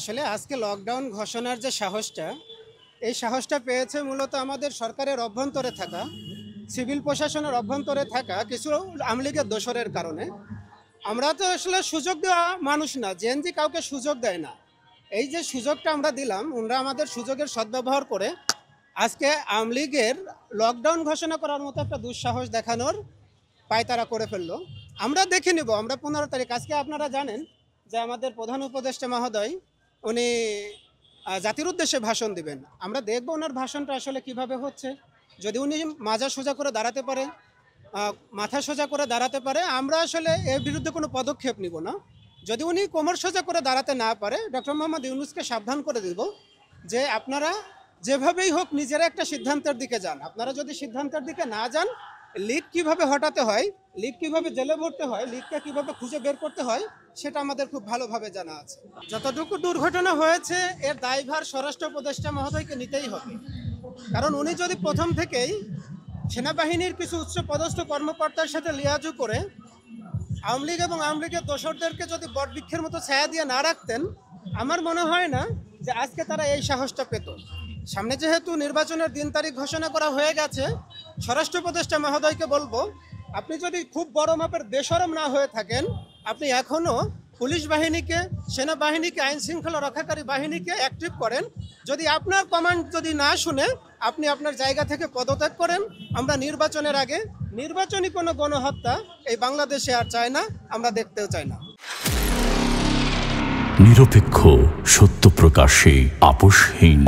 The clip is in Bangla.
আসলে আজকে লকডাউন ঘোষণার যে সাহসটা, এই সাহসটা পেয়েছে মূলত আমাদের সরকারের অভ্যন্তরে থাকা, সিভিল প্রশাসনের অভ্যন্তরে থাকা কিছু আওয়ামী লীগের দোসরের কারণে। আমরা তো আসলে সুযোগ দেওয়া মানুষ না, জেএনজি কাউকে সুযোগ দেয় না। এই যে সুযোগটা আমরা দিলাম, ওনারা আমাদের সুযোগের সদ্ব্যবহার করে আজকে আওয়ামী লীগের লকডাউন ঘোষণা করার মতো একটা দুঃসাহস দেখানোর পায়তারা করে ফেললো। আমরা দেখে নিব, আমরা 15 তারিখ, আজকে আপনারা জানেন যে আমাদের প্রধান উপদেষ্টা মহোদয় উনি জাতির উদ্দেশ্যে ভাষণ দিবেন। আমরা দেখব ওনার ভাষণটা আসলে কিভাবে হচ্ছে। যদি উনি মাজা সোজা করে দাঁড়াতে পারে, মাথা সোজা করে দাঁড়াতে পারে, আমরা আসলে এর বিরুদ্ধে কোনো পদক্ষেপ নিব না। যদি উনি কোমর সোজা করে দাঁড়াতে না পারে, ডক্টর মোহাম্মদ ইউনূসকে সাবধান করে দেব যে আপনারা যেভাবেই হোক নিজেরা একটা সিদ্ধান্তের দিকে যান। আপনারা যদি সিদ্ধান্তের দিকে না যান, লিগ কিভাবে হটাতে হয়, লিগ কিভাবে জেলে ভরতে হয়, লিগকে কিভাবে খুঁজে বের করতে হয়, সেটা আমাদের খুব ভালোভাবে জানা আছে। যতটুকু দুর্ঘটনা হয়েছে এর দায়ভার স্বরাষ্ট্র উপদেষ্টা মহোদয়কে নিতেই হবে। কারণ উনি যদি প্রথম থেকেই সেনাবাহিনীর কিছু উচ্চ পদস্থ কর্মকর্তার সাথে লিয়াজু করে আওয়ামী লীগ এবং আওয়ামী লীগের দোসরদেরকে যদি বটবৃক্ষের মতো ছায়া দিয়ে না রাখতেন, আমার মনে হয় না যে আজকে তারা এই সাহসটা পেত। সামনে যেহেতু নির্বাচনের দিন তারিখ ঘোষণা করা হয়ে গেছে, স্বরাষ্ট্র উপদেষ্টা মহোদয়কে বলবো, আপনি যদি খুব বড় মাপের বেশরম না হয়ে থাকেন, আপনি এখনও পুলিশ বাহিনীকে, সেনাবাহিনীকে, আইন শৃঙ্খলা রক্ষাকারী বাহিনীকে অ্যাক্টিভ করেন। যদি আপনার কমান্ড যদি না শুনে আপনি আপনার জায়গা থেকে পদত্যাগ করেন, আমরা নির্বাচনের আগে নির্বাচনী কোনো গণহত্যা এই বাংলাদেশে আর চাই না, আমরা দেখতেও চাই না। নিরপেক্ষ, সত্য প্রকাশে আপোষহীন।